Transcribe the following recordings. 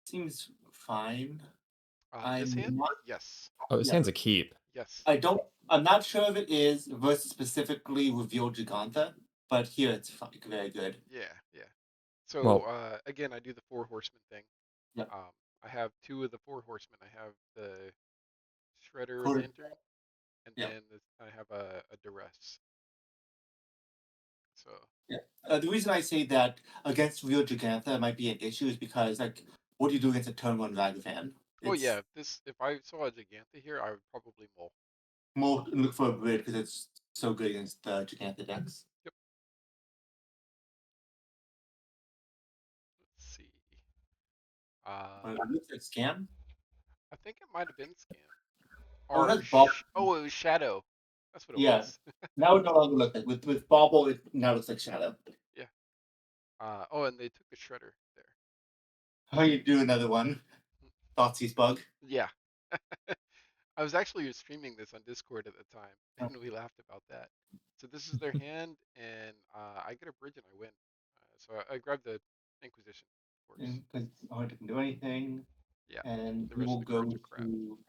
Seems fine. This I'm hand? not. Yes. Oh, this Yeah. hand's a keep. Yes. I don't. I'm not sure if it is versus specifically reveal Giganta, but here it's very good. Yeah, yeah. So, Well, again, I do the four horsemen thing. Yeah. Um, I have two of the four horsemen. I have the Shredder Cool. Lantern, and Yeah. then I have a Duress. So, Yeah. The reason I say that against real Giganta might be an issue is because like, what do you do against a turn one Ragavan? oh yeah, It's if I saw a Giganta here, I would probably mull. more look for a grid because it's so good against the Giganta decks. Yep. Let's see. But Uh, it looks like scam. I think it might have been Scam. Oh, Or that's Bob. oh, it was Shadow. That's what it Yeah. was. Now it no longer looks like with Bobble. It now looks like Shadow. Yeah. Oh, and they took the Shredder there. How you do another one? Thoughtseize bug. Yeah. I was actually streaming this on Discord at the time, and we laughed about that. So this is their hand, and I get a bridge and I win. So I grab the Inquisition, of course. Because it doesn't do anything. Yeah, And the we rest will of the cards go are crap. to.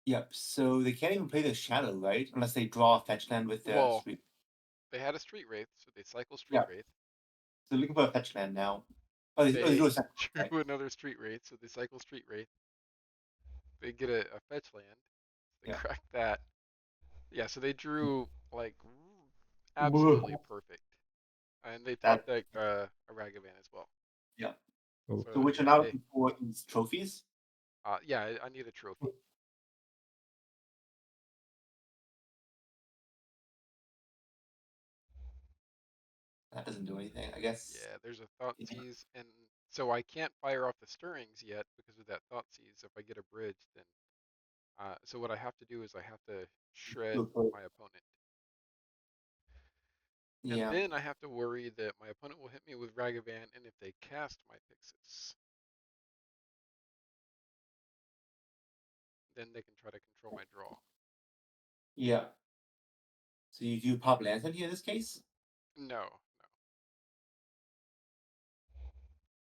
Yep. So they can't even play the Shadow, right? Unless they draw a fetch land with their Well, street. they had a Street Wraith, so they cycle Street Yeah. Wraith. So looking for a fetch land now. They do They a second. Okay. drew another Street Wraith, so they cycle Street Wraith. They get a fetch land. They Yeah. crack that. Yeah, so they drew like absolutely Whoa. perfect, and they top That. decked a Ragavan as well. Yeah. oh, So So which are yeah, now they looking for is trophies. yeah, I need a trophy. That doesn't do anything, I guess. Yeah, there's a Thought Yeah. Seize, and so I can't fire off the stirrings yet because of that Thought Seize. If I get a bridge, then so what I have to do is I have to shred Look for. my opponent, and Yeah. then I have to worry that my opponent will hit me with Ragavan, and if they cast my Pixis, then they can try to control my draw. Yeah. So you do pop lantern here in this case. No, no.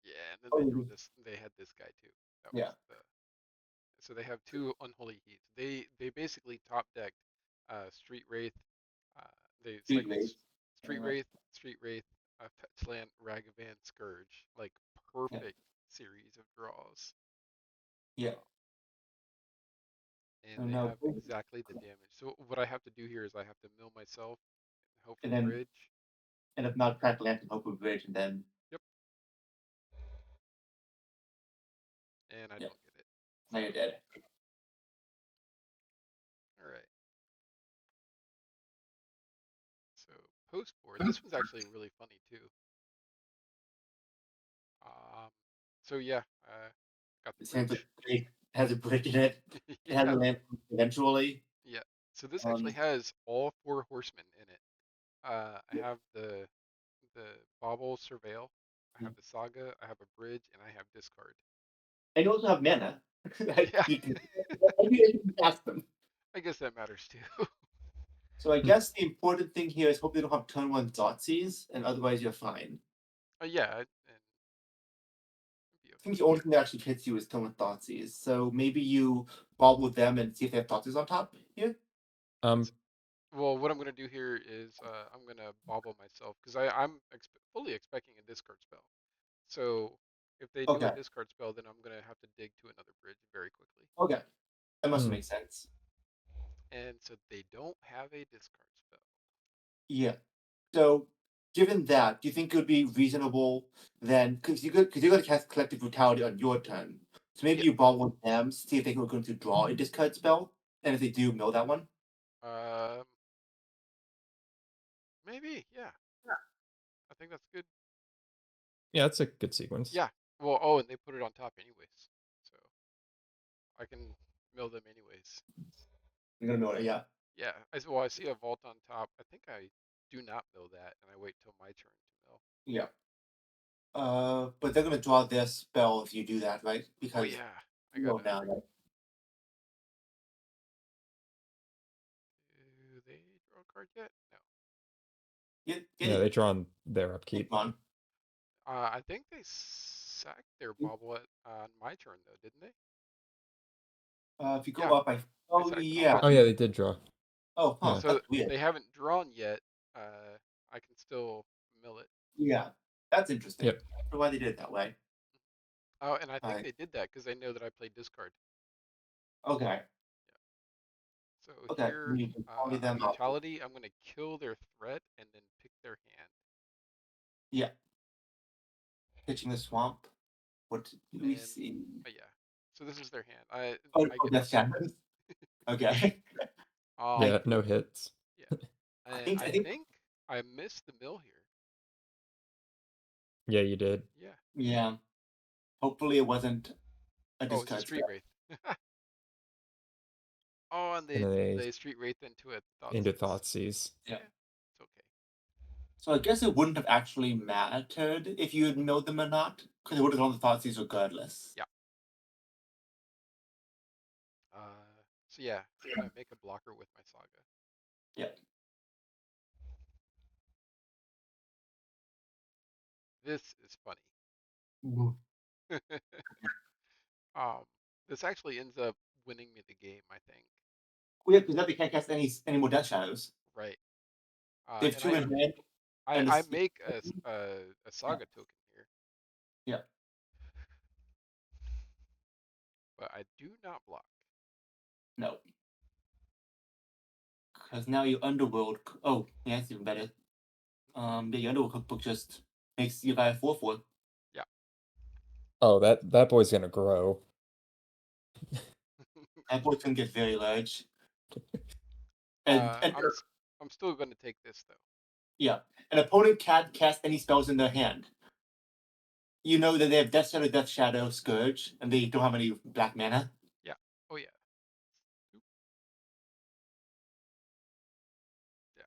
Yeah, and then they drew Oh. this. They had this guy too. That was Yeah. the. So they have two Unholy Heats. They basically top decked Street Wraith. Uh, they Street cycled race. Street Wraith, Street Wraith, Fetchland, Ragavan, Scourge. Like Yeah. perfect series of draws. Yeah. Um, and And they now, have exactly the damage. So what I have to do here is I have to mill myself, hope and for then, bridge. and if not, crack lantern, hope with bridge, and then Yep, and I yeah, don't get it. now So you're dead. all right. So post board. This one's actually really funny too. Um, so yeah, got the This hand's a bridge. it has a bridge in it. It has a Yeah, lantern eventually. yeah. So this actually Um. has all four horsemen in it. I have the Bauble Surveil, I have the Saga, I have a bridge, and I have discard. And you also have mana. Yeah, You can, you can cast them. I guess that matters too. So I guess the important thing here is hope they don't have turn one Thoughtseize, and otherwise you're fine. Yeah, and be I think okay. the only thing that actually hits you is turn one Thoughtseize. So maybe you bobble with them and see if they have Thoughtseize on top here. um, Well, what I'm gonna do here is I'm gonna bobble myself because I'm fully expecting a discard spell. So if they do a Okay. discard spell, then I'm gonna have to dig to another bridge very quickly. Okay. That must hmm. make sense. And so they don't have a discard spell. Yeah. So, given that, do you think it would be reasonable then, because you're going to cast Collective Brutality on your turn, so maybe Yep. you ball with them, see if they are going to draw a discard spell, and if they do, mill that one. Um, maybe. Yeah. I think that's good. Yeah, that's a good sequence. Yeah. Well, oh, and they put it on top anyways, so I can mill them anyways. You're gonna mill it, yeah, Yeah. Well, I see a vault on top. I think I do not mill that, and I wait till my turn to mill. yeah. But they're gonna draw their spell if you do that, right? Oh Because yeah. I you mill gotta. now, right? Do they draw a card yet? No. Get Yeah, they it. draw on their Take upkeep. one. I think they sack their bobble on my turn though, didn't they? If you go Yeah, up, oh sacked yeah. Oh yeah, they did draw. Oh, huh. Yeah. So That's weird. they haven't drawn yet. I can still mill it. Yeah, that's interesting. Yep. I don't know why they did it that way. Oh, and I think Uh, they did that because they know that I played discard. okay. So Okay. here, You can copy on them up. brutality, I'm gonna kill their threat and then pick their hand. Yeah. Pitching the swamp. What do we And see? yeah, so this is their hand. Oh, I oh get Death nothing. Shadows. Okay. Um, Yeah, no hits. yeah, I and think I I think think I missed the mill here. Yeah, you did. Yeah. yeah. Hopefully it wasn't a Oh, it's a discard street spell. wraith. Oh, and And then they they street wraith into a into Thoughtseize. Thoughtseize. Yeah. Yeah, it's okay. So I guess it wouldn't have actually mattered if you had milled them or not, because it would have gone the Thoughtseize regardless. Yeah. So yeah, I'm gonna make a blocker with my Saga. Yeah. This is funny. Mhm. um, this actually ends up winning me the game, I think. Well, yeah, because now they can't cast any more Death Shadows. Right. They have And two in hand, and I it's, make a Saga token here, yeah. but I do not block. No. Because now your Underworld. Oh, yeah, that's even better. The Underworld cookbook just makes you guy a 4/4. Yeah. Oh, that boy's gonna grow. That boy's gonna get very large. And I'm still going to take this though. yeah, an opponent can't cast any spells in their hand. You know that they have Death Shadow, Scourge, and they don't have any black mana. Yeah. Oh yeah. Yeah.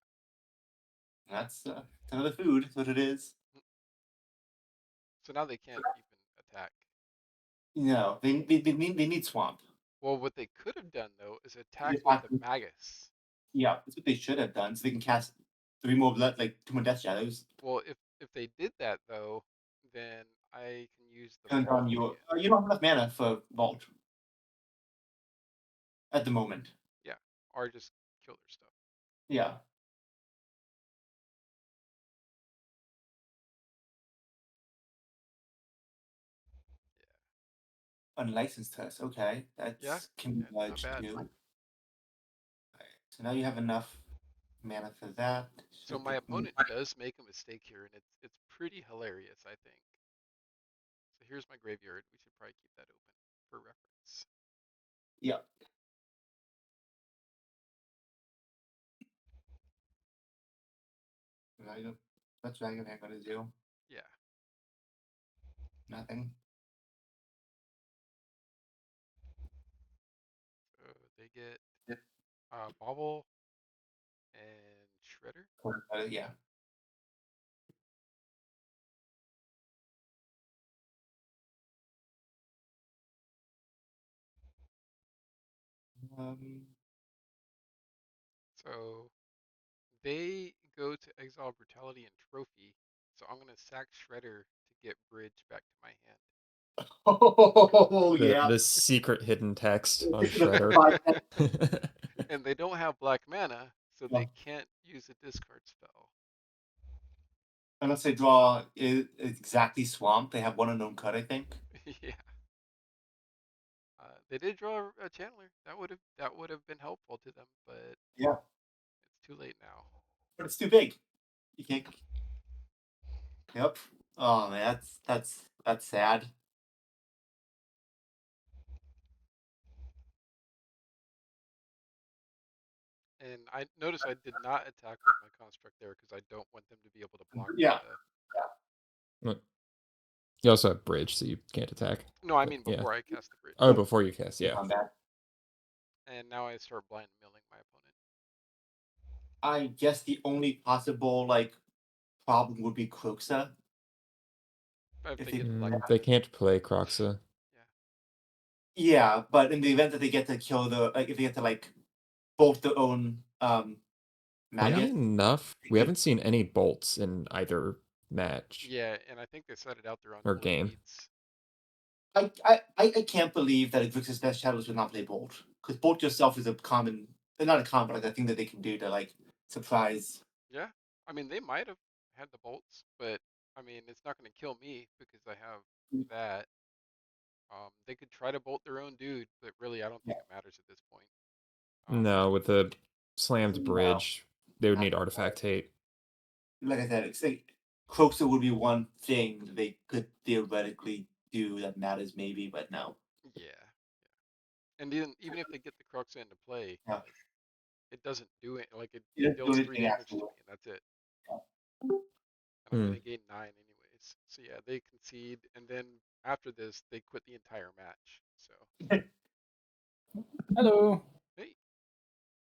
That's another food. That's what it is. So now they can't even attack. No, they need swamp. Well, what they could have done though is They attack just with have the to- Magus. yeah, that's what they should have done. So they can cast 3 more blood, like 2 more Death Shadows. Well, if they did that though, then I can use the Turn vault on your. again. You don't have enough mana for Vault at the moment. Yeah, or just kill their stuff. Yeah. Yeah. Unlicensed test. Okay, Yeah. that's can be Yeah, not large bad. too. Alright, so now you have enough mana for that. So Should my be- opponent does make a mistake here, and it's pretty hilarious, I think. So here's my graveyard. We should probably keep that open for reference. Yeah. What's Dragon Hand gonna do? Yeah. Nothing. So they get Yeah. Bobble and Shredder. Yeah. Um, So they go to Exile Brutality and Trophy. So I'm gonna sack Shredder to get Bridge back to my hand. oh yeah. The secret hidden text on It's gonna Shredder. fight And they don't have black mana, so Yeah. they can't use a discard spell. Unless they draw exactly swamp, they have one unknown card, I think. Yeah. They did draw a channeler. That would have been helpful to them, but Yeah, it's too late now. but it's too big. You can't. Yep. Oh man, that's sad. And I notice I did not attack with my construct there because I don't want them to be able to block Yeah. You also have bridge, so you can't attack. No, I But, mean yeah. before I cast the bridge. Oh, before you cast, yeah. Combat. And now I start blind milling my opponent. I guess the only possible problem would be Kroxa. If If they they- get black. They can't play Croxa. Yeah. Yeah, but in the event that they get to kill if they get to bolt their own Funny Magus. enough, we haven't seen any bolts in either match. Yeah, and I think they set it out there on Or Holy game. Beats. I can't believe that Grixis best shadows would not play Bolt. Because Bolt yourself is a common, not a common, but like a thing that they can do to like surprise. Yeah, I mean they might have had the bolts, but I mean it's not going to kill me because I have that. They could try to bolt their own dude, but really I don't Yeah. think it matters at this point. No, with the slammed No. bridge, they would need artifact hate. Like I said, it's like Croxa would be one thing that they could theoretically do that matters maybe, but no. Yeah, and even if they get the Crux into play, Yeah. like it doesn't do it. Like You it don't do deals 3 anything damage to actually. me, and that's it. Yeah. And I'm Hmm. gonna gain 9 anyways. So yeah, they concede, and then after this, they quit the entire match. So Hello.